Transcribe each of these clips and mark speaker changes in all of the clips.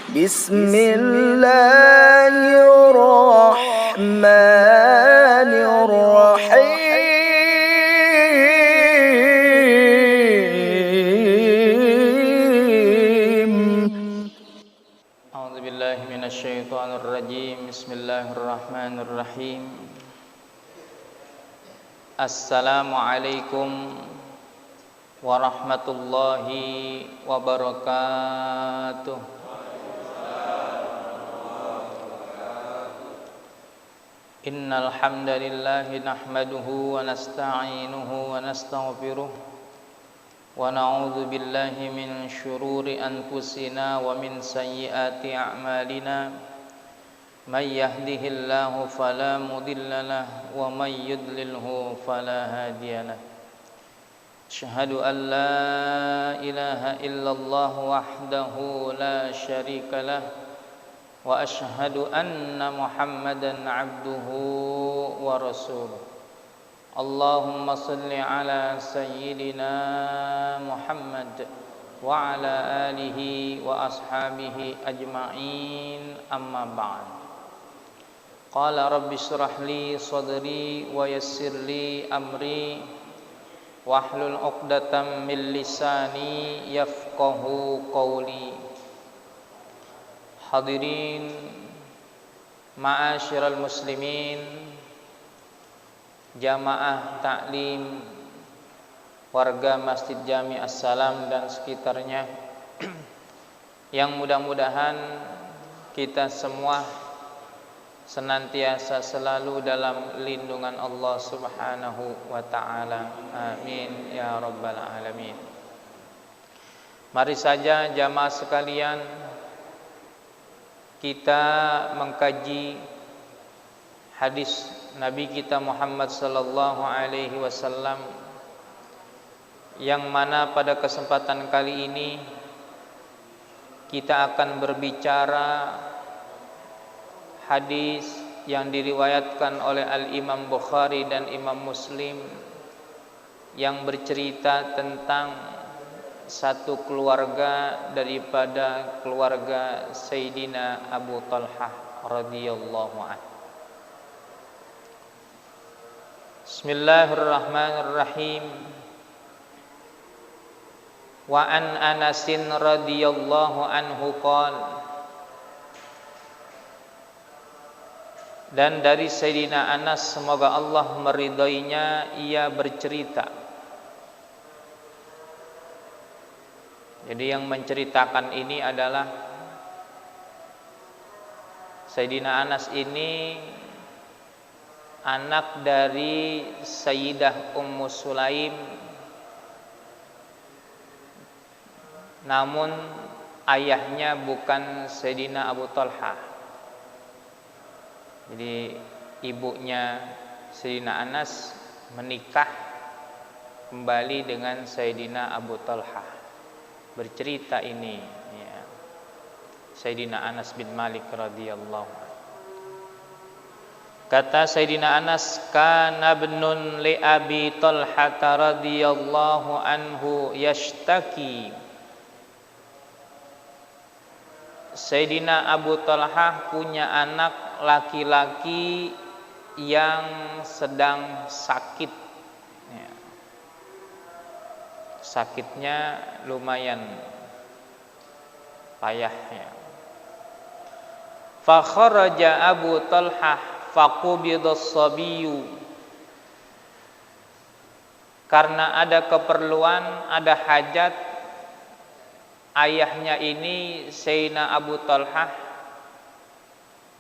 Speaker 1: بسم الله الرحمن الرحيم
Speaker 2: أعوذ بالله من الشيطان الرجيم بسم الله الرحمن الرحيم السلام عليكم ورحمة الله وبركاته إن الحمد لله نحمده ونستعينه ونستغفره ونعوذ بالله من شرور أنفسنا ومن سيئات أعمالنا من يهده الله فلا مضل له ومن يضلله فلا هادي له أشهد أن لا إله إلا الله وحده لا شريك له وأشهد أن محمدا عبده ورسوله اللهم صل على سيدنا محمد وعلى آله وأصحابه أجمعين أما بعد قال رب اشرح لي صدري ويسر لي أمري واحلل عقدة من لساني يفقه قولي Hadirin ma'asyiral muslimin, jamaah taklim, warga Masjid Jami As-Salam dan sekitarnya, yang mudah-mudahan kita semua senantiasa selalu dalam lindungan Allah Subhanahu wa ta'ala. Amin ya rabbal alamin. Mari saja jamaah sekalian, kita mengkaji hadis Nabi kita Muhammad sallallahu alaihi wasallam, yang mana pada kesempatan kali ini kita akan berbicara hadis yang diriwayatkan oleh Al-Imam Bukhari dan Imam Muslim, yang bercerita tentang satu keluarga daripada keluarga Sayyidina Abu Talhah radhiyallahu anhu. Bismillahirrahmanirrahim. Wa an Anasin radhiyallahu anhu qala, dan dari Sayyidina Anas, semoga Allah meridainya, ia bercerita. Jadi yang menceritakan ini adalah Sayyidina Anas ini anak dari Sayyidah Ummu Sulaim, namun ayahnya bukan Sayyidina Abu Talhah. Jadi ibunya Sayyidina Anas menikah kembali dengan Sayyidina Abu Talhah. Bercerita ini ya, Sayyidina Anas bin Malik radhiyallahu anhu. Kata Sayyidina Anas, kana ibnun li Abi Talhah radhiyallahu anhu yashtaki. Sayyidina Abu Talhah punya anak laki-laki yang sedang sakit. Sakitnya lumayan payah ya. Fa kharaja Abu Talhah faqubida as-sabiyyu. Karena ada keperluan, ada hajat, ayahnya ini Sayyidina Abu Talhah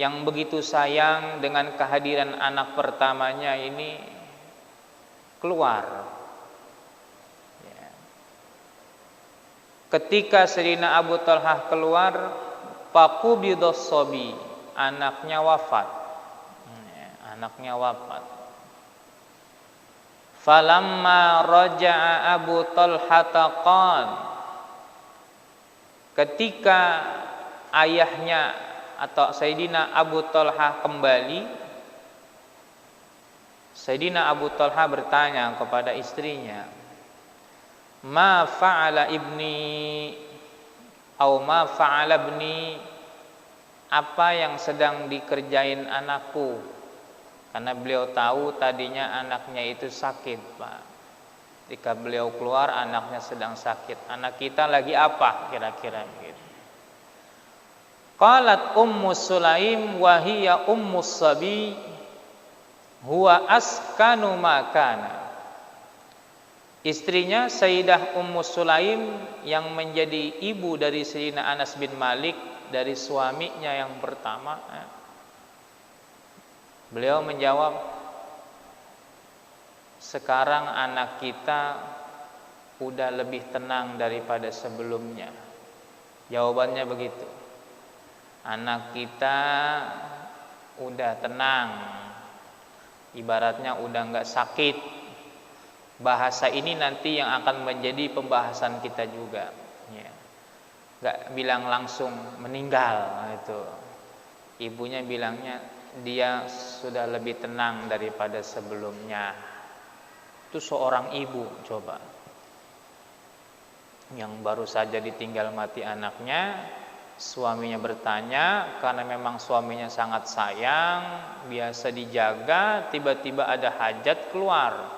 Speaker 2: yang begitu sayang dengan kehadiran anak pertamanya ini keluar. Ketika Sayyidina Abu Talhah keluar, faqubidus sabi, anaknya wafat. Anaknya wafat. Falamma raja'a Abu Talhah qala, ketika ayahnya atau Sayyidina Abu Talhah kembali, Sayyidina Abu Talhah bertanya kepada istrinya, ma fa'ala ibni atau ma fa'ala ibni apa yang sedang dikerjain anakku? Karena beliau tahu tadinya anaknya itu sakit, Pak. Ketika beliau keluar, anaknya sedang sakit. Anak kita lagi apa kira-kira gitu. Qalat Ummu Sulaim wa hiya ummus sabi huwa askanu makana. Istrinya Sayyidah Ummu Sulaim yang menjadi ibu dari Sayyidina Anas bin Malik dari suaminya yang pertama. Beliau menjawab, sekarang anak kita udah lebih tenang daripada sebelumnya. Jawabannya begitu. Anak kita udah tenang, ibaratnya udah nggak sakit. Bahasa ini nanti yang akan menjadi pembahasan kita juga. Ya. Nggak bilang langsung meninggal itu. Ibunya bilangnya dia sudah lebih tenang daripada sebelumnya. Itu seorang ibu coba, yang baru saja ditinggal mati anaknya. Suaminya bertanya, karena memang suaminya sangat sayang, biasa dijaga, tiba-tiba ada hajat keluar.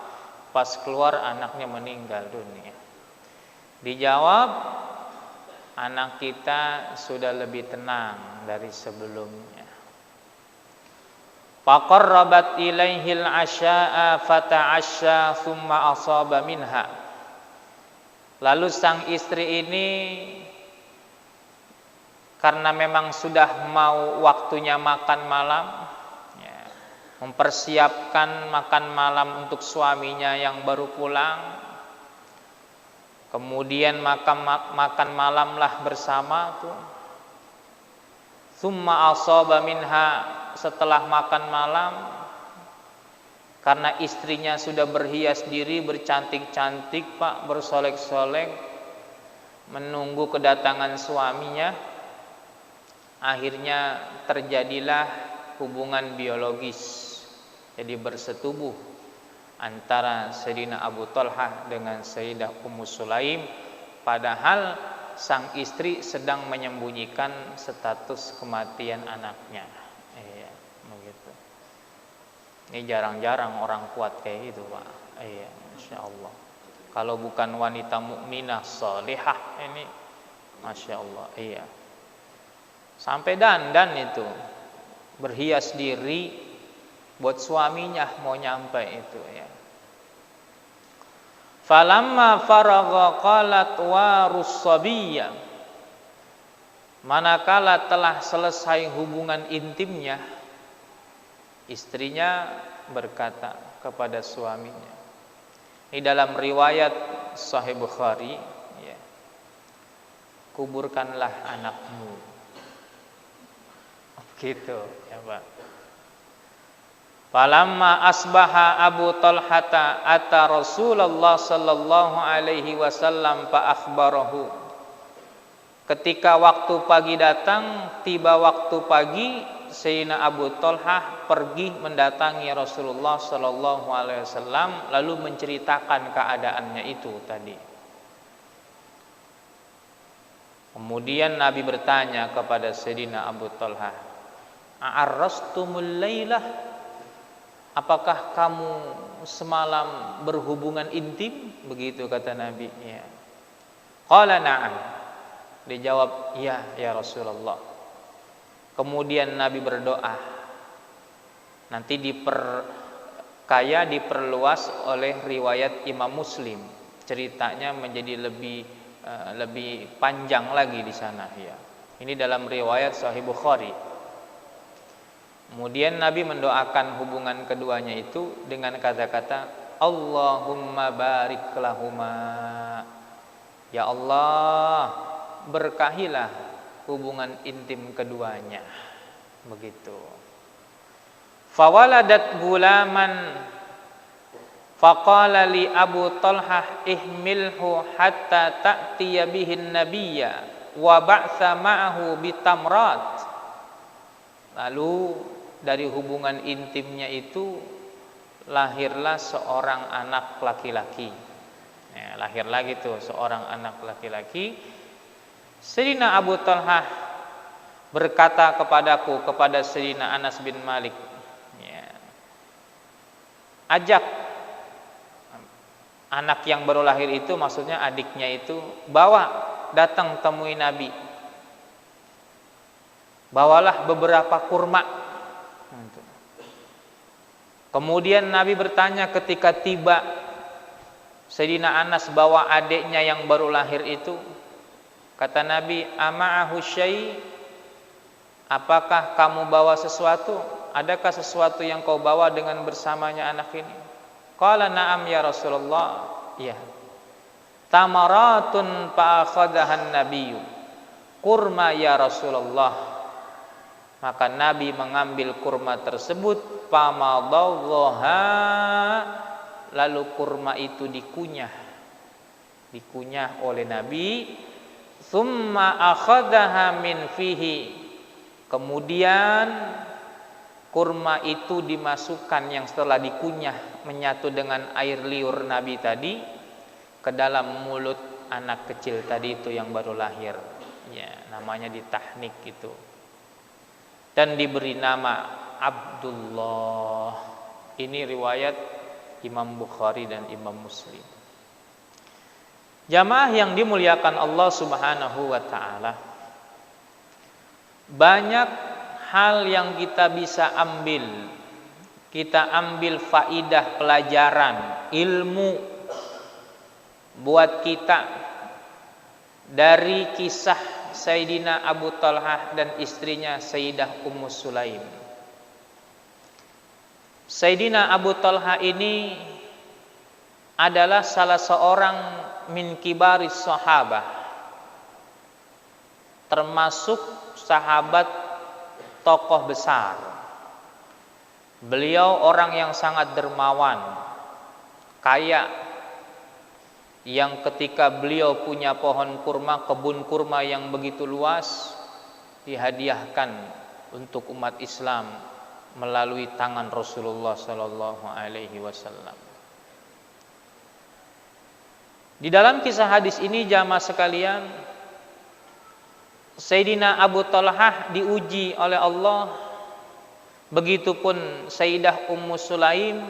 Speaker 2: Pas keluar anaknya meninggal dunia. Dijawab, anak kita sudah lebih tenang dari sebelumnya. Faqarrabat ilaihil asya'a fata'asya thumma asaba minha. Lalu sang istri ini karena memang sudah mau waktunya makan malam, ya, mempersiapkan makan malam untuk suaminya yang baru pulang. Kemudian makan malamlah bersama tuh. Tsumma asaba minha, setelah makan malam, karena istrinya sudah berhias diri, bercantik-cantik, Pak, bersolek-solek, menunggu kedatangan suaminya. Akhirnya terjadilah hubungan biologis, jadi bersetubuh antara Sayyidina Abu Talhah dengan Sayyidah Ummu Sulaim, padahal sang istri sedang menyembunyikan status kematian anaknya. Iya, begitu. Ini jarang-jarang orang kuat kayak gitu, Pak. Iya, Masya Allah. Kalau bukan wanita mukminah salihah ini, Masya Allah, iya. Sampai dandan itu, berhias diri buat suaminya mau nyampe itu ya. Falamma faragha qalat warus sabiyya. Manakala telah selesai hubungan intimnya, istrinya berkata kepada suaminya. Ini dalam riwayat Sahih Bukhari, ya. Kuburkanlah anakmu. Gitu ya, Pak. Falamma asbaha Abu Talhata ata Rasulullah sallallahu alaihi wasallam fa akhbarahu. Ketika waktu pagi datang, tiba waktu pagi, Sayyidina Abu Talhah pergi mendatangi Rasulullah sallallahu alaihi wasallam lalu menceritakan keadaannya itu tadi. Kemudian Nabi bertanya kepada Sayyidina Abu Talhah, "A'arrastumul lailah?" Apakah kamu semalam berhubungan intim? Begitu kata Nabi. Ya. Qala na'am. Dijawab, "Ya, ya Rasulullah." Kemudian Nabi berdoa. Nanti diperluas oleh riwayat Imam Muslim. Ceritanya menjadi lebih panjang lagi di sana ya. Ini dalam riwayat Sahih Bukhari. Kemudian Nabi mendoakan hubungan keduanya itu dengan kata-kata Allahumma barik lahuma. Ya Allah, berkahilah hubungan intim keduanya. Begitu. Fawaladat gulaman faqala li Abu Talhah ihmilhu hatta ta'tiya bihin nabiyya wa ba'tha ma'ahu bitamrat. Lalu dari hubungan intimnya itu lahirlah seorang anak laki-laki. Ya, lahir lagi tuh seorang anak laki-laki. Sayyidina Abu Talhah berkata kepadaku, kepada Sayyidina Anas bin Malik, ya, ajak anak yang baru lahir itu, maksudnya adiknya itu, bawa datang temui Nabi, bawalah beberapa kurma. Kemudian Nabi bertanya ketika tiba Sayyidina Anas bawa adiknya yang baru lahir itu, kata Nabi, ama'ahu syai', apakah kamu bawa sesuatu? Adakah sesuatu yang kau bawa dengan bersamanya anak ini? Qala na'am ya Rasulullah. Iya. Tamaratun fa'akhadahan nabiyyu. Kurma ya Rasulullah. Maka Nabi mengambil kurma tersebut, famadadhaha, lalu kurma itu dikunyah oleh Nabi. Tsumma akhadhaha min fihi, kemudian kurma itu dimasukkan yang setelah dikunyah menyatu dengan air liur Nabi tadi ke dalam mulut anak kecil tadi itu yang baru lahir. Ya, namanya ditahnik itu. Dan diberi nama Abdullah. Ini riwayat Imam Bukhari dan Imam Muslim. Jamaah yang dimuliakan Allah Subhanahu wa taala, banyak hal yang kita bisa ambil. Kita ambil faidah, pelajaran, ilmu buat kita dari kisah Sayyidina Abu Talhah dan istrinya Sayyidah Ummu Sulaim. Sayyidina Abu Talhah ini adalah salah seorang min kibaris sahabah, termasuk sahabat tokoh besar. Beliau orang yang sangat dermawan, kaya, yang ketika beliau punya pohon kurma, kebun kurma yang begitu luas, dihadiahkan untuk umat Islam melalui tangan Rasulullah sallallahu alaihi wasallam. Di dalam kisah hadis ini jamaah sekalian, Sayyidina Abu Talhah diuji oleh Allah, begitupun Sayyidah Ummu Sulaim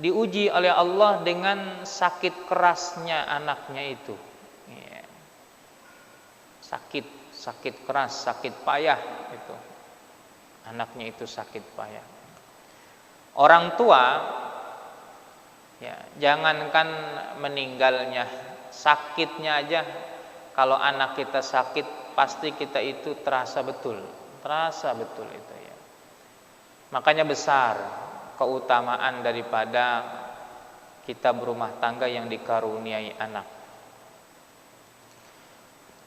Speaker 2: diuji oleh Allah dengan sakit kerasnya anaknya itu. Ya. Sakit keras, sakit payah itu. Anaknya itu sakit payah. Orang tua, ya, jangankan meninggalnya, sakitnya aja. Kalau anak kita sakit, pasti kita itu terasa betul itu ya. Makanya besar keutamaan daripada kita berumah tangga yang dikaruniai anak.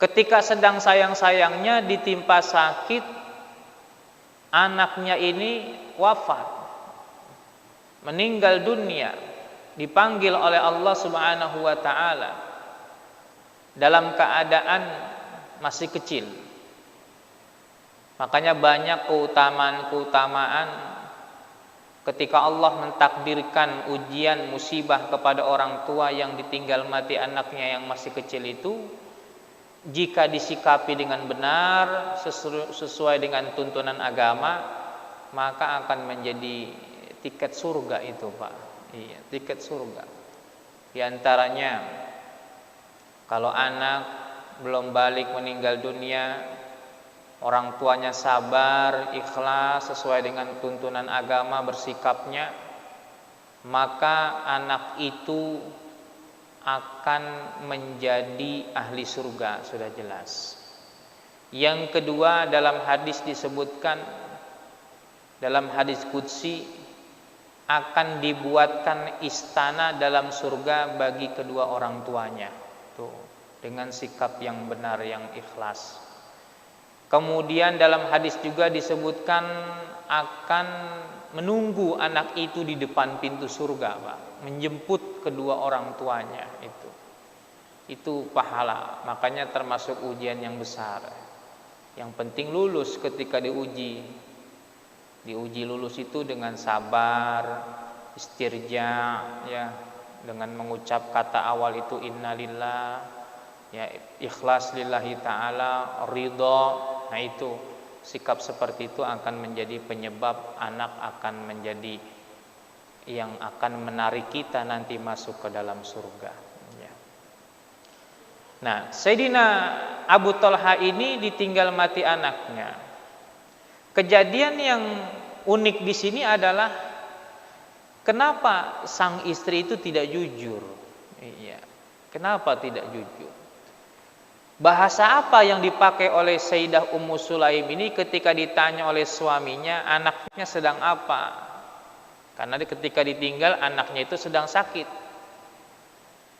Speaker 2: Ketika sedang sayang-sayangnya ditimpa sakit, anaknya ini wafat, meninggal dunia, dipanggil oleh Allah Subhanahu wa taala dalam keadaan masih kecil. Makanya banyak keutamaan ketika Allah mentakdirkan ujian musibah kepada orang tua yang ditinggal mati anaknya yang masih kecil itu, jika disikapi dengan benar sesuai dengan tuntunan agama, maka akan menjadi tiket surga itu, Pak. Iya, tiket surga. Di antaranya kalau anak belum balik meninggal dunia, orang tuanya sabar, ikhlas sesuai dengan tuntunan agama bersikapnya, maka anak itu akan menjadi ahli surga, sudah jelas. Yang kedua, dalam hadis disebutkan, dalam hadis qudsi, akan dibuatkan istana dalam surga bagi kedua orang tuanya. Tuh, dengan sikap yang benar, yang ikhlas. Kemudian dalam hadis juga disebutkan akan menunggu anak itu di depan pintu surga, Pak, menjemput kedua orang tuanya itu. Itu pahala, makanya termasuk ujian yang besar. Yang penting lulus ketika diuji. Diuji lulus itu dengan sabar, istirja, ya, dengan mengucap kata awal itu innalillah, ya, ikhlas lillahi ta'ala, ridha. Nah itu sikap seperti itu akan menjadi penyebab anak akan menjadi yang akan menarik kita nanti masuk ke dalam surga. Ya. Nah, Sayyidina Abu Thalha ini ditinggal mati anaknya. Kejadian yang unik di sini adalah kenapa sang istri itu tidak jujur? Iya. Kenapa tidak jujur? Bahasa apa yang dipakai oleh Sayyidah Ummu Sulaim ini ketika ditanya oleh suaminya, anaknya sedang apa? Karena ketika ditinggal anaknya itu sedang sakit.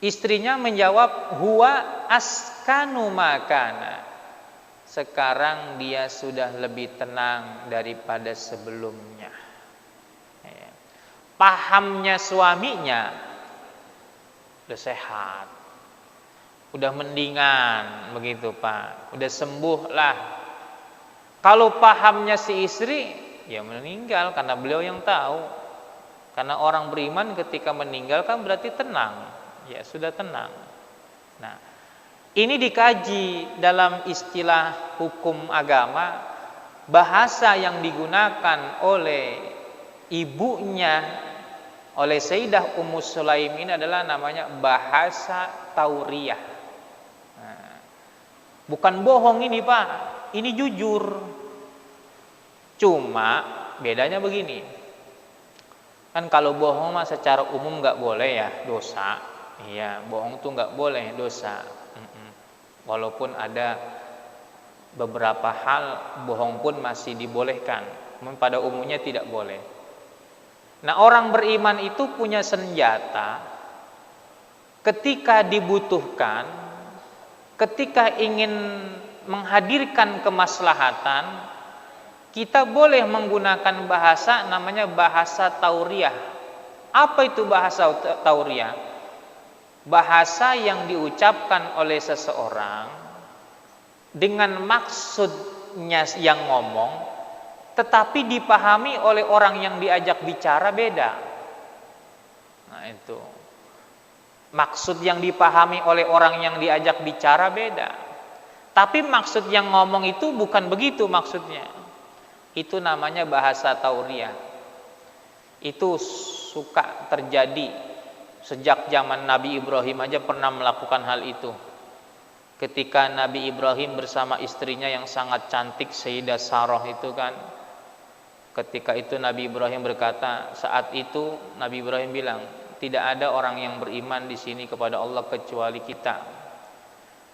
Speaker 2: Istrinya menjawab, huwa askanu makana. Sekarang dia sudah lebih tenang daripada sebelumnya. Pahamnya suaminya udah sehat, udah mendingan begitu Pak, udah sembuh lah. Kalau pahamnya si istri, ya meninggal karena beliau yang tahu. Karena orang beriman ketika meninggal kan berarti tenang, ya sudah tenang. Nah, ini dikaji dalam istilah hukum agama, bahasa yang digunakan oleh ibunya, oleh Sayyidah Ummu Sulaim ini adalah namanya bahasa tauriyah. Nah, bukan bohong ini Pak, ini jujur. Cuma bedanya begini, kan kalau bohong mah secara umum nggak boleh ya, dosa. Iya, bohong tuh nggak boleh, dosa. Walaupun ada beberapa hal bohong pun masih dibolehkan, pada umumnya tidak boleh. Nah, orang beriman itu punya senjata ketika dibutuhkan, ketika ingin menghadirkan kemaslahatan, kita boleh menggunakan bahasa namanya bahasa tauriyah. Apa itu bahasa tauriyah? Bahasa yang diucapkan oleh seseorang dengan maksudnya yang ngomong, tetapi dipahami oleh orang yang diajak bicara beda. Nah itu, maksud yang dipahami oleh orang yang diajak bicara beda, tapi maksud yang ngomong itu bukan begitu maksudnya. Itu namanya bahasa tauriyah. Itu suka terjadi sejak zaman Nabi Ibrahim aja pernah melakukan hal itu. Ketika Nabi Ibrahim bersama istrinya yang sangat cantik Sayyidah Sarah itu kan, ketika itu Nabi Ibrahim berkata, saat itu Nabi Ibrahim bilang, tidak ada orang yang beriman di sini kepada Allah kecuali kita.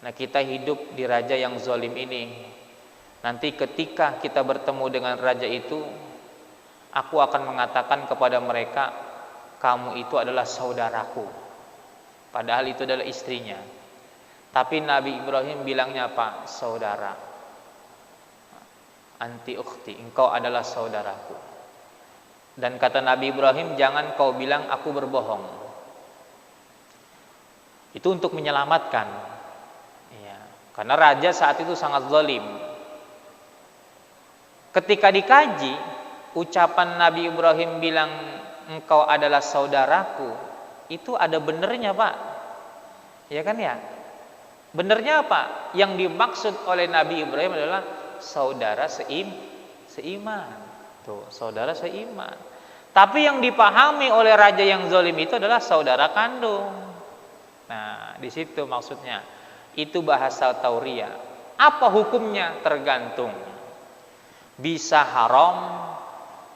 Speaker 2: Nah, kita hidup di raja yang zalim ini. Nanti ketika kita bertemu dengan raja itu, aku akan mengatakan kepada mereka, kamu itu adalah saudaraku. Padahal itu adalah istrinya. Tapi Nabi Ibrahim bilangnya apa? Saudara. Anti ukhti, engkau adalah saudaraku. Dan kata Nabi Ibrahim, jangan kau bilang aku berbohong. Itu untuk menyelamatkan. Ya, karena raja saat itu sangat zalim. Ketika dikaji, ucapan Nabi Ibrahim bilang engkau adalah saudaraku, itu ada benernya Pak. Ya kan ya? Benernya apa? Yang dimaksud oleh Nabi Ibrahim adalah saudara seiman. Tuh, saudara seiman. Tapi yang dipahami oleh raja yang zalim itu adalah saudara kandung. Nah, di situ maksudnya. Itu bahasa tauriyah. Apa hukumnya? Tergantung. Bisa haram,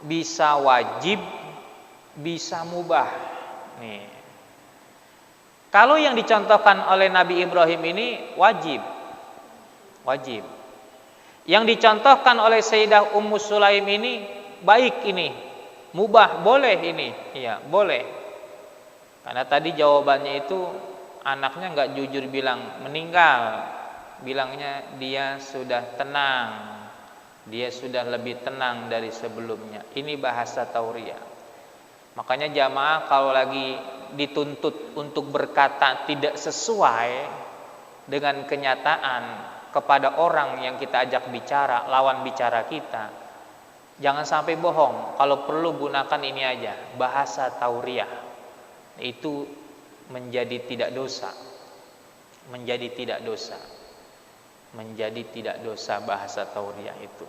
Speaker 2: bisa wajib, bisa mubah. Nih. Kalau yang dicontohkan oleh Nabi Ibrahim ini wajib. Wajib. Yang dicontohkan oleh Sayyidah Ummu Sulaim ini baik ini. Mubah, boleh ini. Iya, boleh. Karena tadi jawabannya itu anaknya enggak jujur bilang meninggal. Bilangnya dia sudah tenang. Dia sudah lebih tenang dari sebelumnya. Ini bahasa tauriyah. Makanya jamaah kalau lagi dituntut untuk berkata tidak sesuai dengan kenyataan kepada orang yang kita ajak bicara, lawan bicara kita, jangan sampai bohong. Kalau perlu gunakan ini aja, bahasa tauriyah. Itu menjadi tidak dosa. Menjadi tidak dosa. Menjadi tidak dosa bahasa tauriyah itu.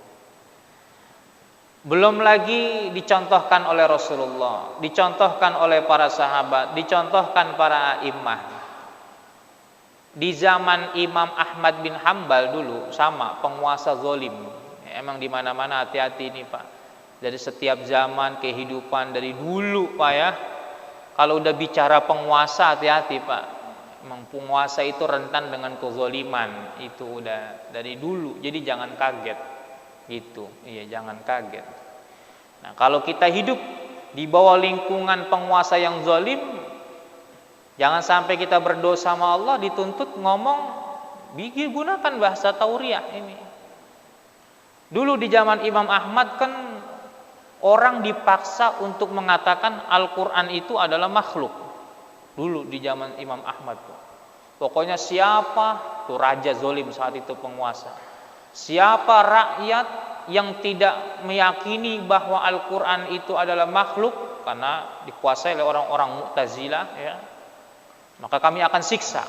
Speaker 2: Belum lagi dicontohkan oleh Rasulullah, dicontohkan oleh para sahabat, dicontohkan para a'immah. Di zaman Imam Ahmad bin Hambal dulu sama penguasa zalim. Emang di mana-mana hati-hati ini Pak. Dari setiap zaman kehidupan dari dulu Pak ya. Kalau udah bicara penguasa hati-hati Pak. Emang penguasa itu rentan dengan kezaliman, itu udah dari dulu. Jadi jangan kaget. Gitu. Iya, jangan kaget. Nah, kalau kita hidup di bawah lingkungan penguasa yang zalim, jangan sampai kita berdosa sama Allah dituntut ngomong gunakan bahasa tauriah ini. Dulu di zaman Imam Ahmad kan orang dipaksa untuk mengatakan Al-Qur'an itu adalah makhluk. Dulu di zaman Imam Ahmad tuh. Pokoknya siapa tuh raja zalim saat itu penguasa. Siapa rakyat yang tidak meyakini bahwa Al-Qur'an itu adalah makhluk karena dikuasai oleh orang-orang Mu'tazilah ya, maka kami akan siksa.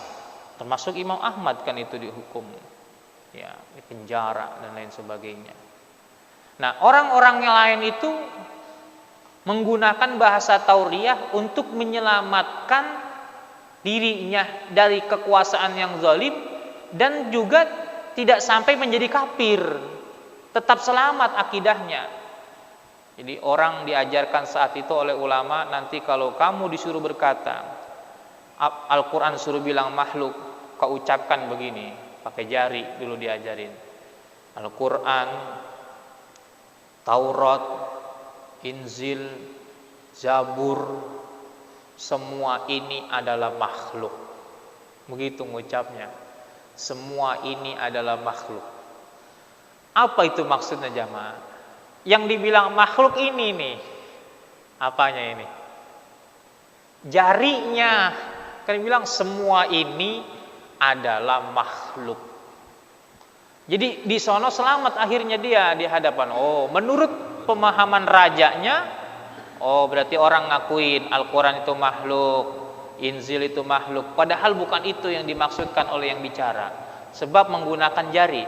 Speaker 2: Termasuk Imam Ahmad kan itu dihukum ya, dipenjara dan lain sebagainya. Nah, orang-orang yang lain itu menggunakan bahasa tauriah untuk menyelamatkan dirinya dari kekuasaan yang zalim dan juga tidak sampai menjadi kafir, tetap selamat akidahnya. Jadi orang diajarkan saat itu oleh ulama, nanti kalau kamu disuruh berkata Al-Quran suruh bilang makhluk, kau ucapkan begini, pakai jari dulu diajarin. Al-Quran, Taurat, Injil, Zabur, semua ini adalah makhluk. Begitu ngucapnya. Semua ini adalah makhluk. Apa itu maksudnya jamaah? Yang dibilang makhluk ini nih, apanya ini? Jarinya. Kan bilang semua ini adalah makhluk. Jadi di sono selamat akhirnya dia di hadapan. Oh, menurut pemahaman rajanya, oh berarti orang ngakuin Al-Quran itu makhluk, Injil itu makhluk. Padahal bukan itu yang dimaksudkan oleh yang bicara. Sebab menggunakan jari.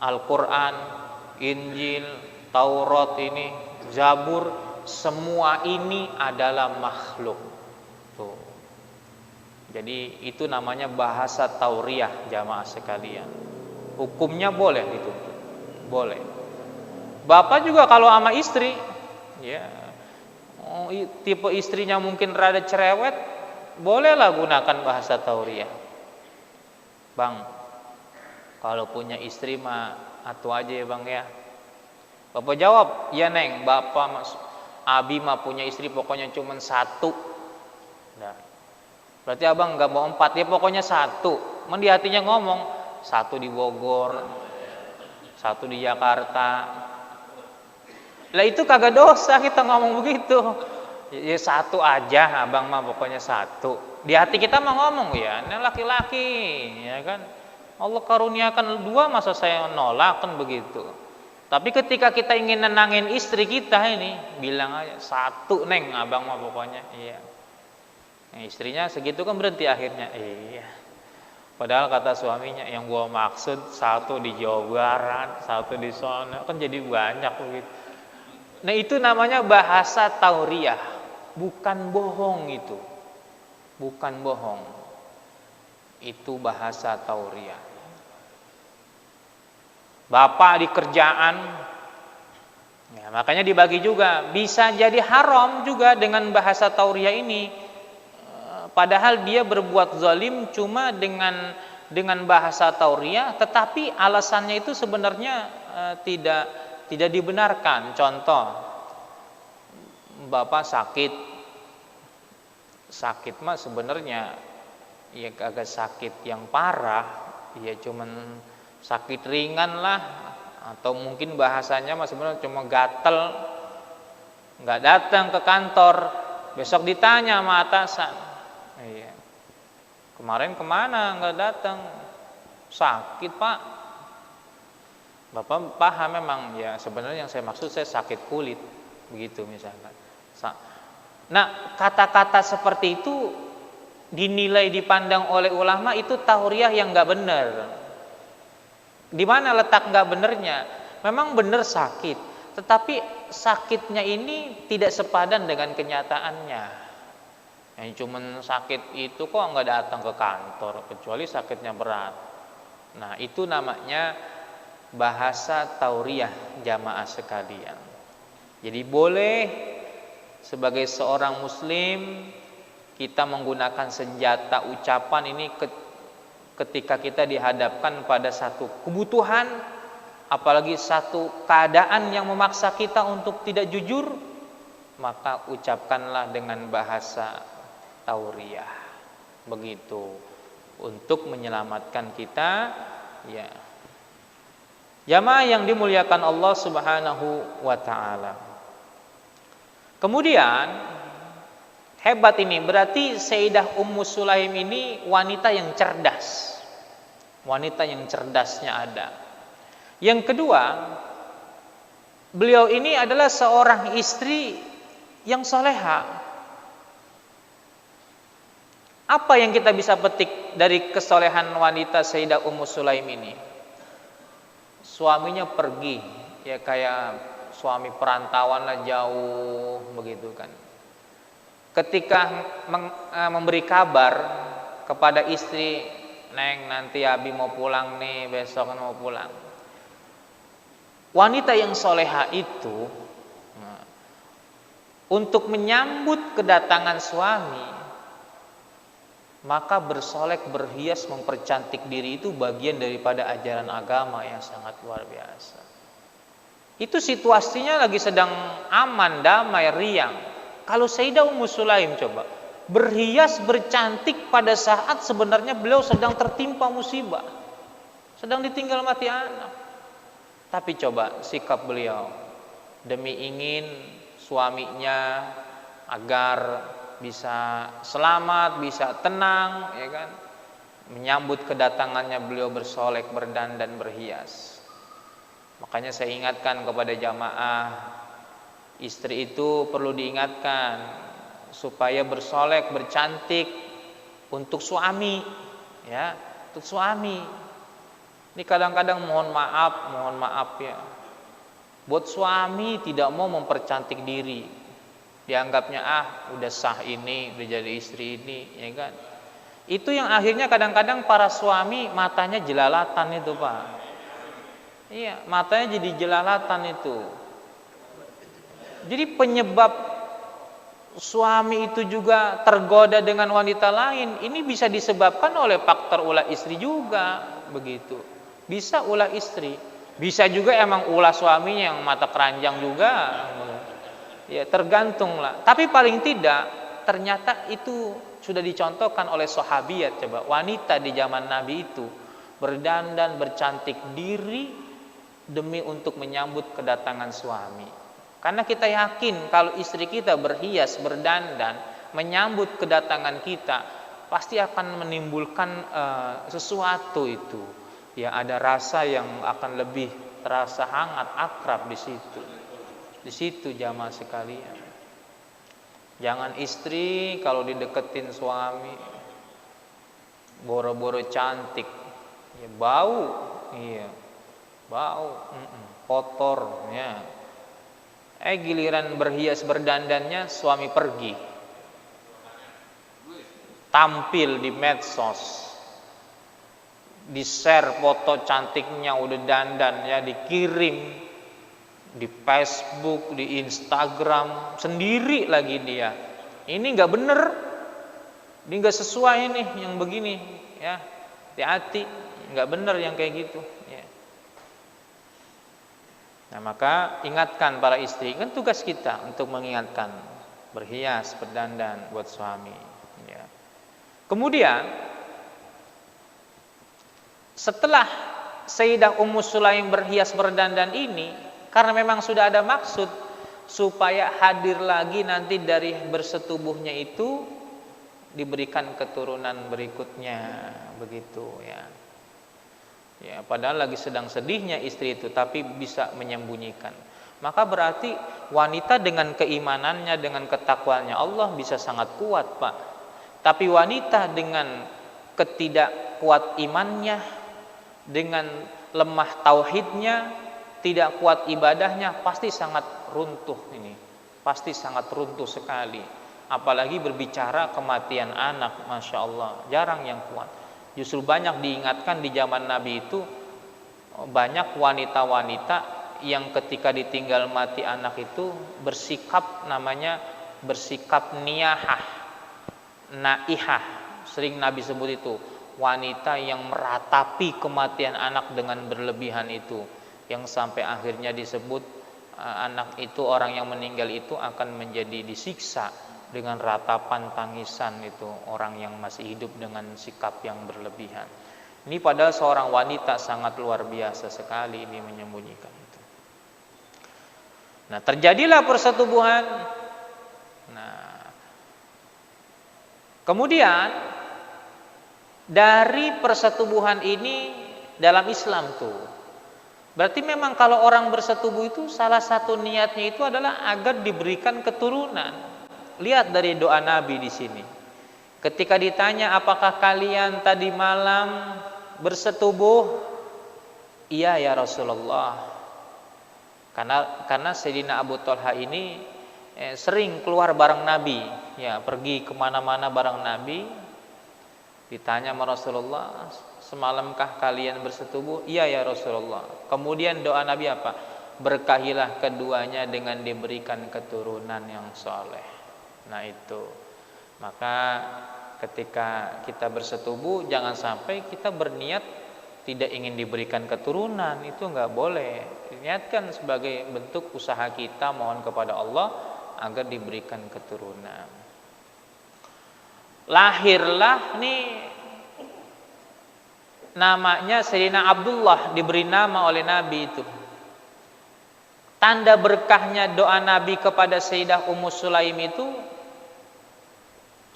Speaker 2: Al-Quran, Injil, Taurat ini, Zabur, semua ini adalah makhluk. Tuh. Jadi itu namanya bahasa tauriah jamaah sekalian. Hukumnya boleh dituntut. Boleh. Bapak juga kalau sama istri, ya, tipe istrinya mungkin rada cerewet, bolehlah gunakan bahasa tauriah. Bang, kalau punya istri mah atu aja ya bang ya. Bapak jawab, ya neng, bapak abi mah punya istri pokoknya cuma satu. Nah, berarti abang nggak mau 4, ya pokoknya satu. Men di hatinya ngomong, satu di Bogor, satu di Jakarta. Lah itu kagak dosa kita ngomong begitu. Ya satu aja, abang mah pokoknya satu. Di hati kita mah ngomong ya, ini laki-laki, ya kan. Allah karuniakan 2, masa saya nolak kan begitu. Tapi ketika kita ingin nenangin istri kita ini, bilang aja satu neng, abang mah pokoknya iya. Nah, istrinya segitu kan berhenti akhirnya. Iya. Padahal kata suaminya, yang gua maksud satu di Jawa Barat, satu di sana, kan jadi banyak begitu. Nah itu namanya bahasa tauriah, bukan bohong itu, bukan bohong, itu bahasa tauriah. Bapak di kerjaan, ya, makanya dibagi juga, bisa jadi haram juga dengan bahasa tauriah ini. Padahal dia berbuat zalim cuma dengan bahasa tauriah, tetapi alasannya itu sebenarnya tidak dibenarkan. Contoh, bapak sakit mah sebenarnya ya agak sakit yang parah, ya cuman sakit ringan lah, atau mungkin bahasanya mah sebenarnya cuma gatel, nggak datang ke kantor, besok ditanya sama atasan, iya, kemarin kemana nggak datang, sakit pak. Bapak paham memang ya, sebenarnya yang saya maksud saya sakit kulit begitu misalkan. Nah kata-kata seperti itu dinilai, dipandang oleh ulama itu tauriah yang nggak benar. Di mana letak nggak benernya? Memang benar sakit, tetapi sakitnya ini tidak sepadan dengan kenyataannya. Yang cuman sakit itu kok nggak datang ke kantor, kecuali sakitnya berat. Nah, itu namanya bahasa tauriah jamaah sekalian. Jadi boleh sebagai seorang muslim kita menggunakan senjata ucapan ini ketika kita dihadapkan pada satu kebutuhan, apalagi satu keadaan yang memaksa kita untuk tidak jujur, maka ucapkanlah dengan bahasa tauriah. Begitu, untuk menyelamatkan kita, ya. Jamaah yang dimuliakan Allah Subhanahu wa taala. Kemudian hebat ini, berarti Sayyidah Ummu Sulaim ini wanita yang cerdas. Wanita yang cerdasnya ada. Yang kedua, beliau ini adalah seorang istri yang soleha. Apa yang kita bisa petik dari kesolehan wanita Sayyidah Ummu Sulaim ini? Suaminya pergi, ya kayak suami perantauan lah, jauh begitu kan. Ketika memberi kabar kepada istri, Neng, nanti Abi mau pulang nih, besok kan mau pulang. Wanita yang soleha itu untuk menyambut kedatangan suami, maka bersolek, berhias, mempercantik diri itu bagian daripada ajaran agama yang sangat luar biasa. Itu situasinya lagi sedang aman, damai, riang. Kalau Sayyidah Ummu Sulaim coba berhias, bercantik pada saat sebenarnya beliau sedang tertimpa musibah, sedang ditinggal mati anak. Tapi coba sikap beliau demi ingin suaminya agar bisa selamat, bisa tenang, ya kan? Menyambut kedatangannya beliau bersolek, berdandan, berhias. Makanya saya ingatkan kepada jamaah, istri itu perlu diingatkan supaya bersolek, bercantik untuk suami, ya, untuk suami. Ini kadang-kadang mohon maaf ya, buat suami tidak mau mempercantik diri, dianggapnya udah sah ini, udah jadi istri ini, ya kan? Itu yang akhirnya kadang-kadang para suami matanya jelalatan itu, Pak. Iya, matanya jadi jelalatan itu. Jadi penyebab suami itu juga tergoda dengan wanita lain, ini bisa disebabkan oleh faktor ulah istri juga, begitu. Bisa ulah istri, bisa juga emang ulah suaminya yang mata keranjang juga. Ya, tergantung lah. Tapi paling tidak ternyata itu sudah dicontohkan oleh sahabiat. Coba wanita di zaman Nabi itu berdandan, bercantik diri demi untuk menyambut kedatangan suami. Karena kita yakin kalau istri kita berhias, berdandan, menyambut kedatangan kita, pasti akan menimbulkan sesuatu itu. Ya, ada rasa yang akan lebih terasa hangat, akrab di situ. Di situ jamaah sekalian. Jangan istri kalau dideketin suami boro-boro cantik, ya bau, iya, bau, kotor, ya. Giliran berhias berdandannya suami pergi, tampil di medsos, di share foto cantiknya udah dandan, ya dikirim di Facebook, di Instagram sendiri lagi dia. Ini nggak bener, ini nggak sesuai nih yang begini, ya hati-hati, nggak bener yang kayak gitu. Ya. Nah, maka ingatkan para istri, kan tugas kita untuk mengingatkan, berhias, berdandan buat suami. Ya. Kemudian setelah Sayyidah Ummu Sulaim berhias berdandan ini, karena memang sudah ada maksud supaya hadir lagi nanti dari bersetubuhnya itu diberikan keturunan berikutnya, begitu ya. Ya, padahal lagi sedang sedihnya istri itu, tapi bisa menyembunyikan. Maka berarti wanita dengan keimanannya, dengan ketakwaannya Allah bisa sangat kuat, Pak. Tapi wanita dengan ketidakkuat imannya, dengan lemah tauhidnya, tidak kuat ibadahnya, pasti sangat runtuh ini. Pasti sangat runtuh sekali. Apalagi berbicara kematian anak, Masya Allah, jarang yang kuat. Justru banyak diingatkan di zaman Nabi itu, banyak wanita-wanita yang ketika ditinggal mati anak itu bersikap, namanya bersikap niyahah, naihah. Sering Nabi sebut itu, wanita yang meratapi kematian anak dengan berlebihan itu, yang sampai akhirnya disebut anak itu, orang yang meninggal itu akan menjadi disiksa dengan ratapan tangisan itu orang yang masih hidup dengan sikap yang berlebihan. Ini padahal seorang wanita sangat luar biasa sekali ini menyembunyikan itu. Nah, terjadilah persetubuhan. Nah, kemudian dari persetubuhan ini dalam Islam tuh, berarti memang kalau orang bersetubuh itu salah satu niatnya itu adalah agar diberikan keturunan. Lihat dari doa Nabi di sini. Ketika ditanya apakah kalian tadi malam bersetubuh? Iya ya Rasulullah. Karena Sayyidina Abu Thalha ini sering keluar bareng Nabi, ya, pergi kemana-mana bareng Nabi. Ditanya sama Rasulullah, semalamkah kalian bersetubuh? Iya ya Rasulullah. Kemudian doa Nabi apa? Berkahilah keduanya dengan diberikan keturunan yang soleh. Nah itu, maka ketika kita bersetubuh jangan sampai kita berniat tidak ingin diberikan keturunan, itu nggak boleh. Niatkan sebagai bentuk usaha kita mohon kepada Allah agar diberikan keturunan. Lahirlah nih namanya Sayyidina Abdullah, diberi nama oleh Nabi itu. Tanda berkahnya doa Nabi kepada Sayyidah Ummu Sulaim itu,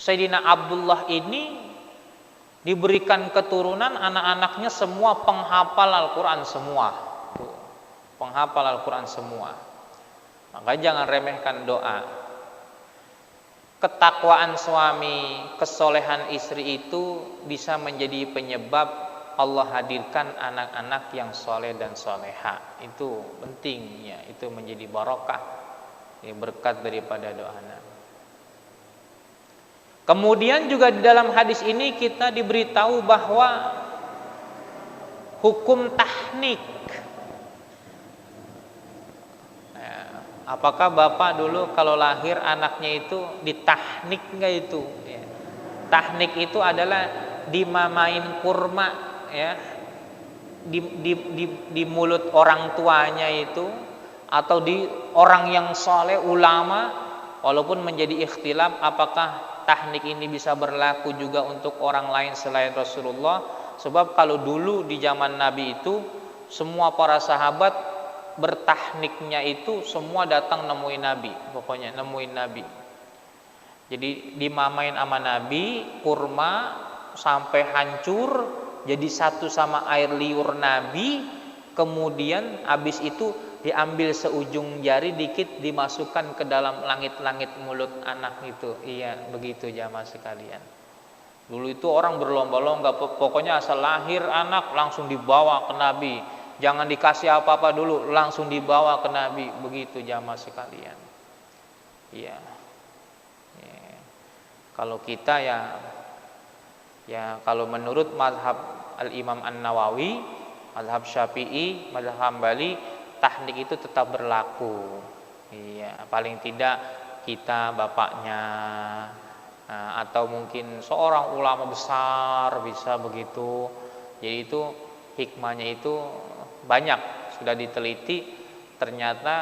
Speaker 2: Sayyidina Abdullah ini diberikan keturunan, anak-anaknya semua penghafal Al-Quran semua. Tuh, penghafal Al-Quran semua. Maka jangan remehkan doa. Ketakwaan suami, kesolehan istri itu bisa menjadi penyebab Allah hadirkan anak-anak yang soleh dan soleha. Itu penting ya, itu menjadi barokah, ya, berkat daripada doa Nabi. Kemudian juga di dalam hadis ini kita diberitahu bahwa hukum tahnik. Nah, apakah bapak dulu kalau lahir anaknya itu ditahnik nggak itu? Ya. Tahnik itu adalah dimamain kurma, ya, di mulut orang tuanya itu, atau di orang yang soleh ulama, walaupun menjadi ikhtilaf apakah tahnik ini bisa berlaku juga untuk orang lain selain Rasulullah. Sebab kalau dulu di zaman Nabi itu semua para sahabat bertahniknya itu semua datang nemuin Nabi, pokoknya nemuin Nabi. Jadi dimamain sama Nabi kurma sampai hancur jadi satu sama air liur Nabi. Kemudian habis itu diambil seujung jari dikit dimasukkan ke dalam langit-langit mulut anak itu. Iya, begitu jamaah sekalian. Dulu itu orang berlomba-lomba, pokoknya asal lahir anak langsung dibawa ke Nabi. Jangan dikasih apa-apa dulu, langsung dibawa ke Nabi. Begitu jamaah sekalian. Iya. Ya. Kalau kita ya kalau menurut mazhab Al-Imam An-Nawawi, mazhab Syafi'i, mazhab Hambali, tahnik itu tetap berlaku. Iya, paling tidak kita bapaknya, atau mungkin seorang ulama besar bisa begitu. Jadi itu hikmahnya itu banyak, sudah diteliti. Ternyata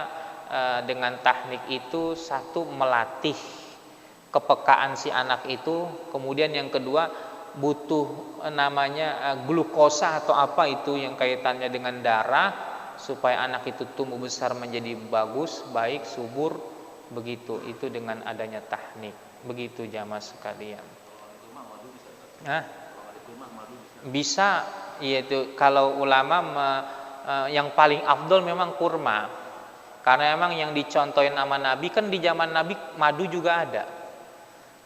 Speaker 2: dengan tahnik itu satu melatih kepekaan si anak itu, kemudian yang kedua butuh namanya glukosa atau apa itu yang kaitannya dengan darah, supaya anak itu tumbuh besar menjadi bagus, baik, subur, begitu. Itu dengan adanya tahnik. Begitu jamaah sekalian. Nah, bisa, yaitu kalau ulama yang paling afdol memang kurma. Karena memang yang dicontohin sama Nabi kan di zaman Nabi madu juga ada.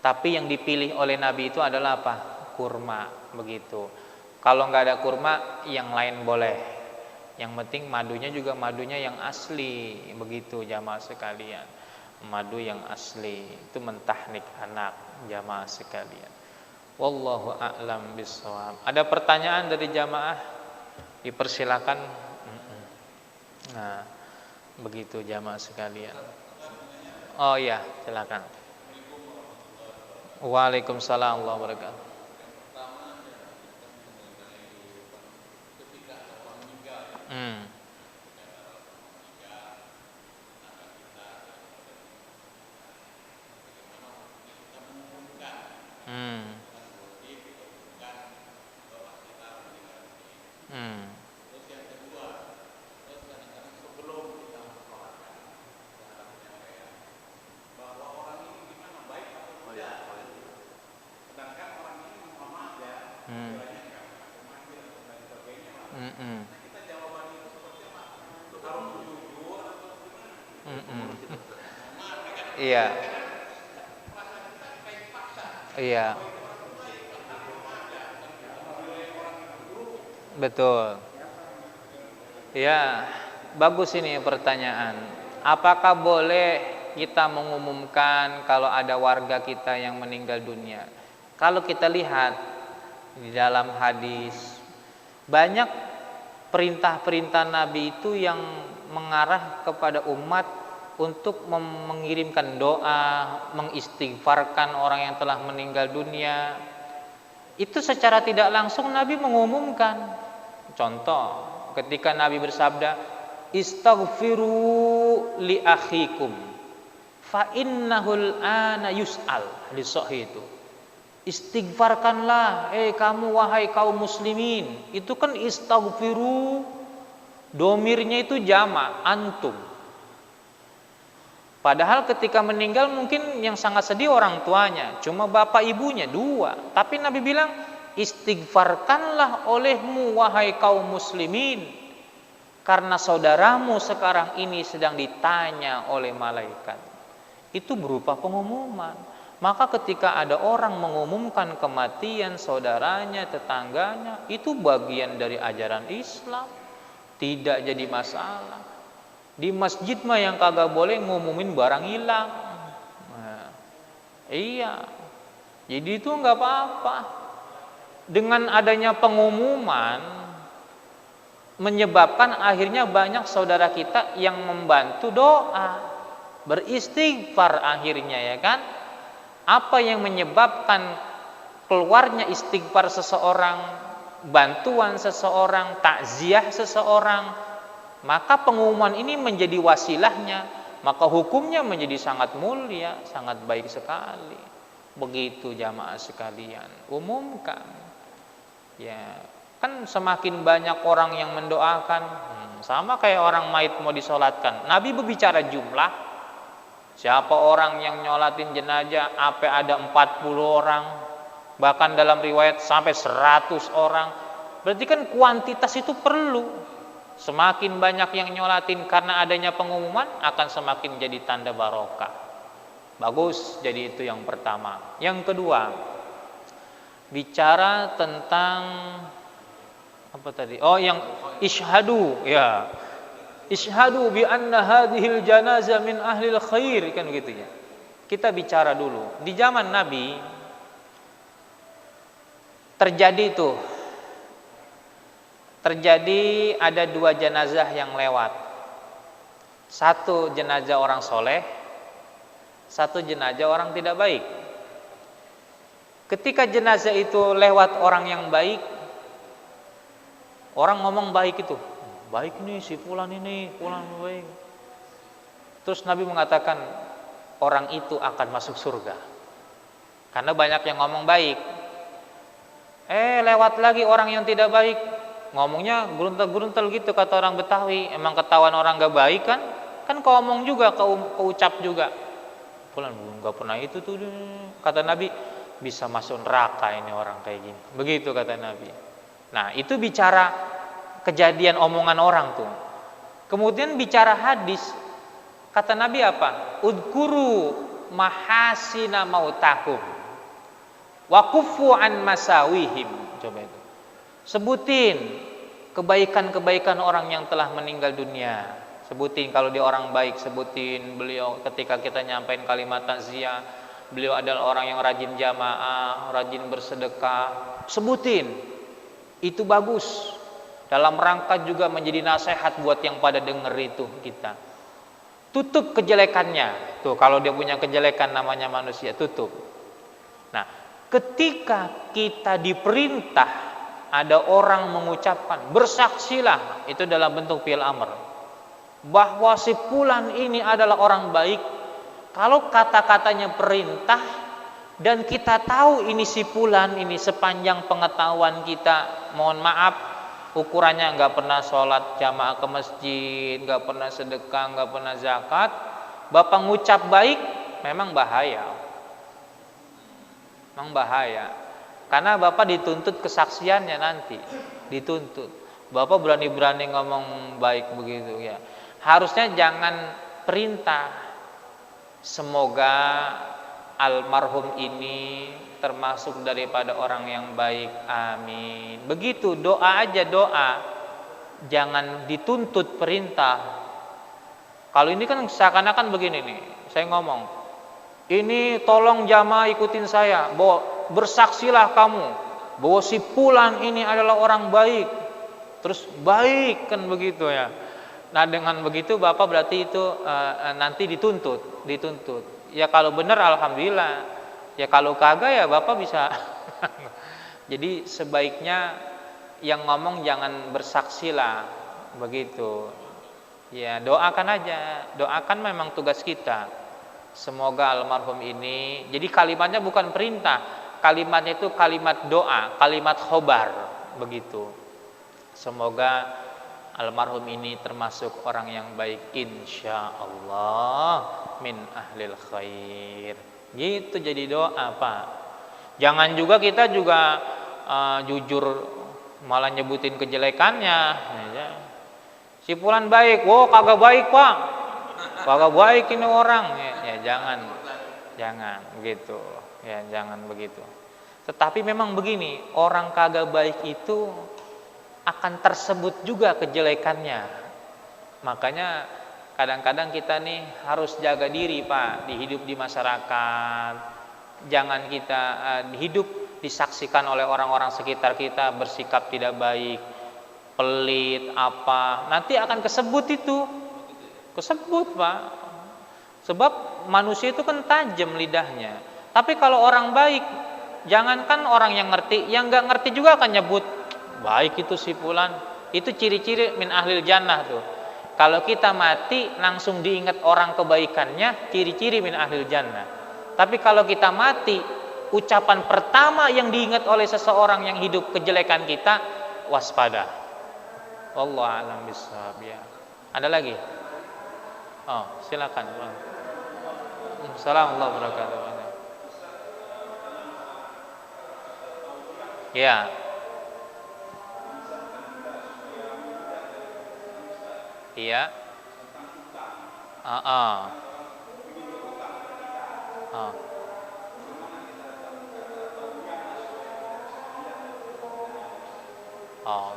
Speaker 2: Tapi yang dipilih oleh Nabi itu adalah apa? Kurma, begitu. Kalau nggak ada kurma, yang lain boleh. Yang penting madunya juga madunya yang asli, begitu jamaah sekalian. Madu yang asli itu mentahnik anak, jamaah sekalian. Wallahu a'lam bishawab. Ada pertanyaan dari jamaah? Dipersilakan. Nah, begitu jamaah sekalian. Oh ya, silakan. Waalaikumsalam warahmatullahi wabarakatuh. Hmm. Hmm. Hmm. Hmm. Hmm. Hmm. Iya. Iya. Betul. Ya, bagus ini pertanyaan. Apakah boleh kita mengumumkan kalau ada warga kita yang meninggal dunia? Kalau kita lihat di dalam hadis, banyak perintah-perintah Nabi itu yang mengarah kepada umat untuk mengirimkan doa, mengistighfarkan orang yang telah meninggal dunia. Itu secara tidak langsung Nabi mengumumkan. Contoh, ketika Nabi bersabda, "Istaghfiru li akhikum fa innahul ana yus'al." Hadis sahih itu. Istighfarkanlah, kamu wahai kaum muslimin. Itu kan istaghfiru, domirnya itu jamak, antum. Padahal ketika meninggal mungkin yang sangat sedih orang tuanya, cuma bapak ibunya dua. Tapi Nabi bilang, istighfarkanlah olehmu wahai kaum muslimin, karena saudaramu sekarang ini sedang ditanya oleh malaikat. Itu berupa pengumuman. Maka ketika ada orang mengumumkan kematian saudaranya, tetangganya, itu bagian dari ajaran Islam, tidak jadi masalah. Di masjid mah yang kagak boleh ngumumin barang hilang. Nah, iya. Jadi itu nggak apa-apa. Dengan adanya pengumuman menyebabkan akhirnya banyak saudara kita yang membantu doa, beristighfar akhirnya, ya kan? Apa yang menyebabkan keluarnya istighfar seseorang, bantuan seseorang, takziah seseorang, maka pengumuman ini menjadi wasilahnya, maka hukumnya menjadi sangat mulia, sangat baik sekali. Begitu jamaah sekalian, umumkan. Ya, kan semakin banyak orang yang mendoakan, sama kayak orang maut mau disolatkan. Nabi berbicara jumlah, siapa orang yang nyolatin jenazah, apa ada 40 orang, bahkan dalam riwayat sampai 100 orang. Berarti kan kuantitas itu perlu. Semakin banyak yang nyolatin karena adanya pengumuman, akan semakin jadi tanda barokah. Bagus, jadi itu yang pertama. Yang kedua, bicara tentang apa tadi? Oh, yang isyhadu, ya. Isyhadu bi anna hadhil janazah min ahlil khair, kan gitu ya. Kita bicara dulu. Di zaman Nabi terjadi ada 2 jenazah yang lewat. Satu jenazah orang soleh, satu jenazah orang tidak baik. Ketika jenazah itu lewat orang yang baik, orang ngomong baik itu, baik nih si fulan ini, fulan baik. Terus Nabi mengatakan orang itu akan masuk surga. Karena banyak yang ngomong baik. Lewat lagi orang yang tidak baik. Ngomongnya gruntel-gruntel gitu, kata orang Betawi. Emang ketahuan orang gak baik kan? Kan ngomong juga, keucap juga. Fulan gak pernah itu tuh. Kata Nabi, bisa masuk neraka ini orang kayak gini. Begitu kata Nabi. Nah, itu bicara kejadian omongan orang tuh. Kemudian bicara hadis, kata Nabi apa? Udkuru mahasina mautakum wa kufu an masawihim. Coba itu. Sebutin kebaikan-kebaikan orang yang telah meninggal dunia. Sebutin kalau dia orang baik, sebutin beliau ketika kita nyampein kalimat takziah, beliau adalah orang yang rajin jamaah, rajin bersedekah. Sebutin. Itu bagus. Dalam rangka juga menjadi nasihat buat yang pada denger itu kita. Tutup kejelekannya. Tuh, kalau dia punya kejelekan namanya manusia, tutup. Nah, ketika kita diperintah, ada orang mengucapkan, bersaksilah, itu dalam bentuk fi'il amr, bahwa si fulan ini adalah orang baik. Kalau kata-katanya perintah dan kita tahu ini si fulan ini sepanjang pengetahuan kita, mohon maaf, ukurannya nggak pernah sholat jamaah ke masjid, nggak pernah sedekah, nggak pernah zakat, bapak ngucap baik, memang bahaya. Memang bahaya. Karena bapak dituntut kesaksiannya nanti, dituntut. Bapak berani-berani ngomong baik begitu ya. Harusnya jangan perintah. Semoga almarhum ini termasuk daripada orang yang baik, amin. Begitu, doa aja, doa. Jangan dituntut perintah. Kalau ini kan seakan-akan begini nih, saya ngomong, ini tolong jamaah ikutin saya, bahwa bersaksilah kamu bahwa si fulan ini adalah orang baik. Terus baik kan begitu ya. Nah, dengan begitu bapak berarti itu nanti dituntut. Ya kalau benar alhamdulillah. Ya kalau kagak ya bapak bisa. Jadi sebaiknya yang ngomong jangan bersaksilah begitu. Ya doakan aja. Doakan memang tugas kita. Semoga almarhum ini. Jadi kalimatnya bukan perintah. Kalimatnya itu kalimat doa, kalimat khobar begitu. Semoga almarhum ini termasuk orang yang baik, insya Allah min ahlil khair. Gitu jadi doa pak. Jangan juga kita juga jujur malah nyebutin kejelekannya. Ya. Si fulan baik, wow kagak baik pak, kagak baik ini orang. Ya jangan begitu. Ya jangan begitu. Tetapi memang begini, orang kagak baik itu akan tersebut juga kejelekannya. Makanya kadang-kadang kita nih harus jaga diri pak, dihidup di masyarakat. Jangan kita hidup disaksikan oleh orang-orang sekitar kita bersikap tidak baik, pelit apa, nanti akan kesebut itu, kesebut pak. Sebab manusia itu kan tajam lidahnya. Tapi kalau orang baik, jangankan orang yang ngerti, yang nggak ngerti juga akan nyebut baik itu si fulan. Itu ciri-ciri min ahlil jannah tuh. Kalau kita mati langsung diingat orang kebaikannya, ciri-ciri min ahlil jannah. Tapi kalau kita mati, ucapan pertama yang diingat oleh seseorang yang hidup kejelekan kita, waspada. Wallahu a'lam bishawab ya. Ada lagi? Oh, silakan. Assalamualaikum warahmatullahi wabarakatuh. Ya. Iya. Oh.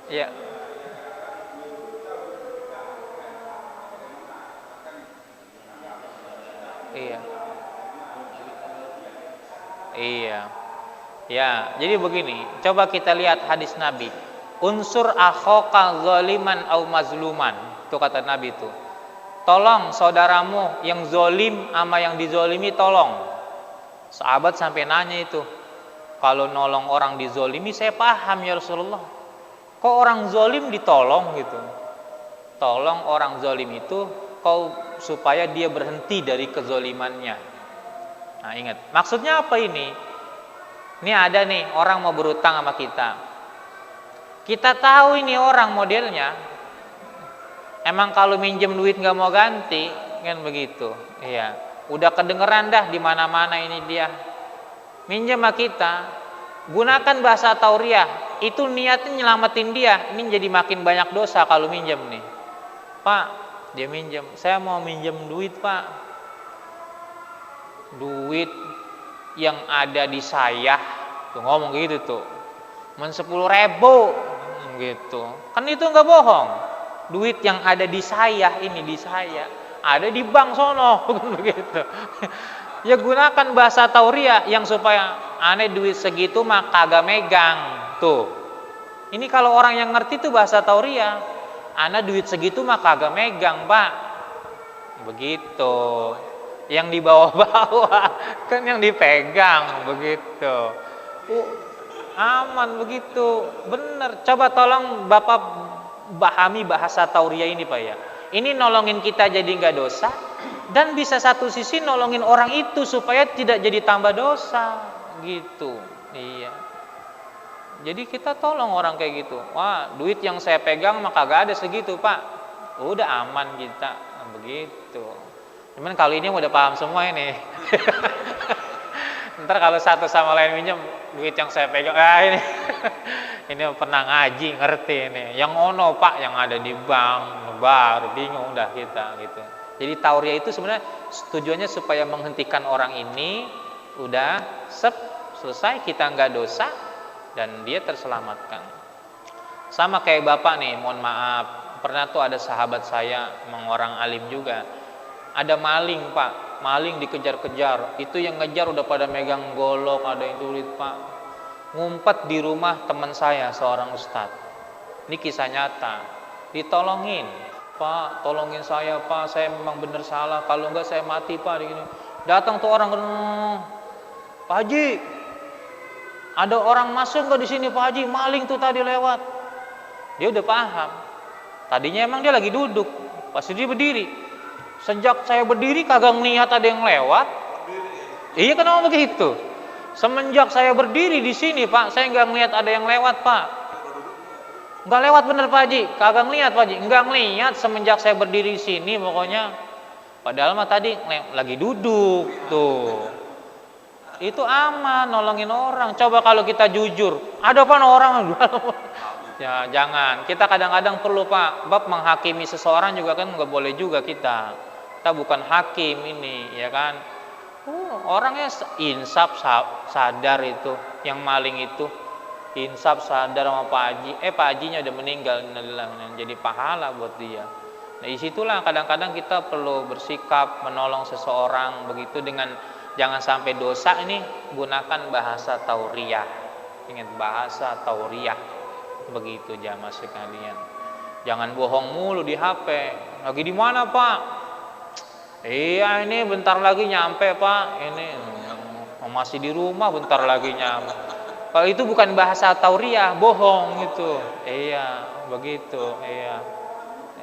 Speaker 2: Iya. Iya. Iya. Ya, jadi begini, coba kita lihat hadis Nabi. Unsur akhaka zaliman au mazluman. Itu kata Nabi itu. Tolong saudaramu yang zolim sama yang dizolimi tolong. Sahabat sampai nanya itu. Kalau nolong orang dizolimi saya paham ya Rasulullah. Kok orang zolim ditolong gitu? Tolong orang zolim itu kau supaya dia berhenti dari kezolimannya. Nah ingat, maksudnya apa ini? Ini ada nih orang mau berutang sama kita. Kita tahu ini orang modelnya. Emang kalau minjem duit nggak mau ganti, kan begitu. Iya. Udah kedengeran dah di mana-mana ini dia. Minjem sama kita, gunakan bahasa tauriah. Itu niatnya nyelamatin dia. Ini jadi makin banyak dosa kalau minjem nih. Pak, dia minjem. Saya mau minjem duit, Pak. Duit yang ada di saya Tuh ngomong gitu tuh. 10.000 gitu. Kan itu nggak bohong. Duit yang ada di saya ini di saya, ada di bank sono begitu. Ya gunakan bahasa tauriah yang supaya aneh duit segitu mah kagak megang. Tuh. Ini kalau orang yang ngerti tuh bahasa tauriah. Ana duit segitu mah kagak megang, Pak. Begitu. Yang dibawa-bawa kan yang dipegang begitu. Aman begitu. Bener. Coba tolong Bapak pahami bahasa tauriah ini, Pak ya. Ini nolongin kita jadi nggak dosa dan bisa satu sisi nolongin orang itu supaya tidak jadi tambah dosa gitu. Iya. Jadi kita tolong orang kayak gitu. Wah, duit yang saya pegang mah kagak ada segitu, Pak. Udah aman kita. Nah, begitu. Cuman kalau ini udah paham semua ini. Ntar kalau satu sama lain minjem duit yang saya pegang, ini pernah ngaji ngerti ini. Yang ono Pak yang ada di bank baru bingung dah kita gitu. Jadi tauriah itu sebenarnya tujuannya supaya menghentikan orang ini udah selesai kita nggak dosa dan dia terselamatkan. Sama kayak Bapak nih, mohon maaf, pernah tuh ada sahabat saya, emang orang alim juga. Ada maling, Pak. Maling dikejar-kejar. Itu yang ngejar udah pada megang golok, ada yang tulis, Pak. Ngumpet di rumah teman saya, seorang ustadz. Ini kisah nyata. Ditolongin. Pak, tolongin saya, Pak. Saya memang benar salah. Kalau enggak saya mati, Pak. Datang tuh orang, Pak Haji, ada orang masuk nggak di sini, Pak Haji? Maling tuh tadi lewat. Dia udah paham. Tadinya emang dia lagi duduk. Pasti dia berdiri. Sejak saya berdiri kagak ngelihat ada yang lewat. Iya, kenapa begitu? Semenjak saya berdiri di sini, Pak, saya nggak ngelihat ada yang lewat, Pak. Nggak lewat bener, Pak Haji. Kagak ngelihat, Pak Haji. Nggak ngelihat semenjak saya berdiri di sini, pokoknya. Padahal mah tadi lagi duduk tuh. Itu aman, nolongin orang. Coba kalau kita jujur, ada apa orang? Ya jangan. Kita kadang-kadang perlu, Pak, bab menghakimi seseorang juga kan nggak boleh juga kita. Kita bukan hakim ini, ya kan? Orangnya insaf sadar itu, yang maling itu insaf sadar sama Pak Haji. Pak Hajinya udah meninggal, jadi pahala buat dia. Nah, disitulah kadang-kadang kita perlu bersikap menolong seseorang begitu dengan jangan sampai dosa ini. Gunakan bahasa tauriah. Ingat bahasa tauriah. Begitu jamaah sekalian. Jangan bohong mulu di HP. Lagi di mana, Pak? Iya, ini bentar lagi nyampe, Pak. Ini masih di rumah, bentar lagi nyampe. Kalau itu bukan bahasa tauriah, bohong itu. Iya, begitu. Iya.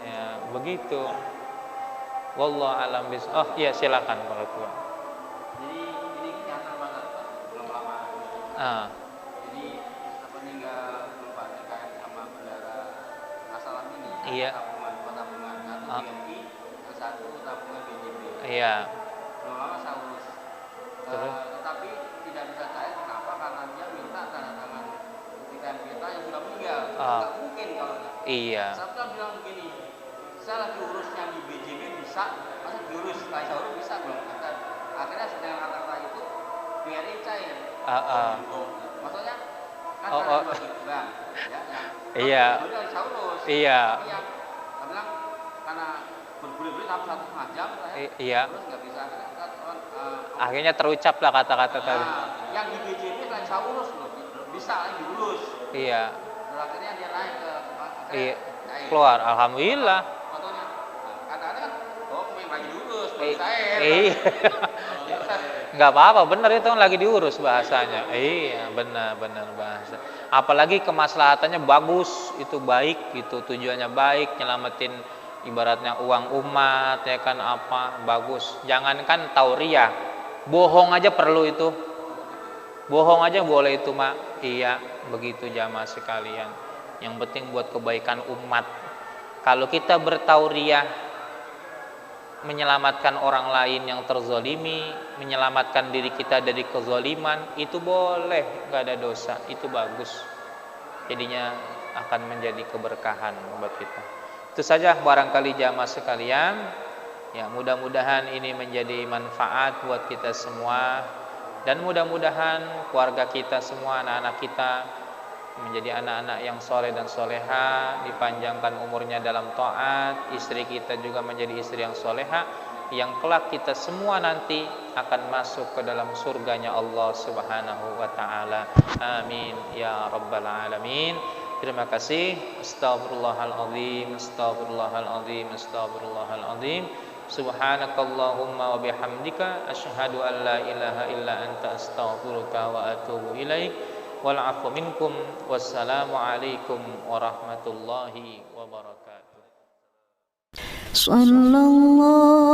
Speaker 2: Ya, begitu. Wallahu a'lam bishawab. Oh, iya silakan Pak Ketua.
Speaker 3: Jadi ini nyata banget, Pak. Belum lama. Jadi nggak lupa terkait sama bendera Nasalam ini.
Speaker 2: Iya.
Speaker 3: Tabungan satu BNI, yang satu tabungan BJB.
Speaker 2: Iya.
Speaker 3: Belum lama Saulus. Tetapi tidak bisa cair kenapa? Karena dia minta tanda tangan ketika kita yang sudah meninggal. Nggak mungkin kalau nggak.
Speaker 2: Iya.
Speaker 3: Saya kan bilang begini, saya lagi urusnya di BJB bisa, masa diurus setelah saya urus bisa belum? Akhirnya dengan kata-kata itu BRI cair. Maksudnya kan ada dua bank, ya,
Speaker 2: iya. Iya.
Speaker 3: Tapi yang saya bilang karena berbelit-belit dalam 1,5 jam saya
Speaker 2: iya.
Speaker 3: terus nggak bisa.
Speaker 2: Akhirnya terucap lah kata-kata tadi.
Speaker 3: Yang di BJB selain saya urus loh, bisa diurus.
Speaker 2: Iya.
Speaker 3: Terus akhirnya dia naik ke
Speaker 2: iya. Keluar, alhamdulillah.
Speaker 3: Fotonya, kadang-kadang kan, main lagi diurus, baru cair.
Speaker 2: Iya. Nggak apa-apa, bener itu kan lagi diurus bahasanya. Iya, benar bahasa. Apalagi kemaslahatannya bagus, itu baik gitu, tujuannya baik, nyelamatin ibaratnya uang umat, ya kan apa, bagus. Jangankan tauriah, bohong aja perlu itu. Bohong aja boleh itu, Mak. Iya, begitu jamaah sekalian. Yang penting buat kebaikan umat. Kalau kita bertauriah menyelamatkan orang lain yang terzolimi, menyelamatkan diri kita dari kezoliman, itu boleh, nggak ada dosa, itu bagus. Jadinya akan menjadi keberkahan buat kita. Itu saja barangkali jamaah sekalian. Ya, mudah-mudahan ini menjadi manfaat buat kita semua. Dan mudah-mudahan keluarga kita semua, anak-anak kita menjadi anak-anak yang soleh dan soleha, dipanjangkan umurnya dalam taat, istri kita juga menjadi istri yang soleha, yang kelak kita semua nanti akan masuk ke dalam surganya Allah Subhanahu wa taala. Amin ya rabbal alamin. Terima kasih. Astaghfirullahalazim, astaghfirullahalazim, astaghfirullahalazim. Subhanakallahumma wa bihamdika asyhadu an la ilaha illa anta astaghfiruka wa atubu ilaik. Wal 'afwu minkum. Wassalamu alaikum warahmatullahi wabarakatuh.
Speaker 4: Sallallahu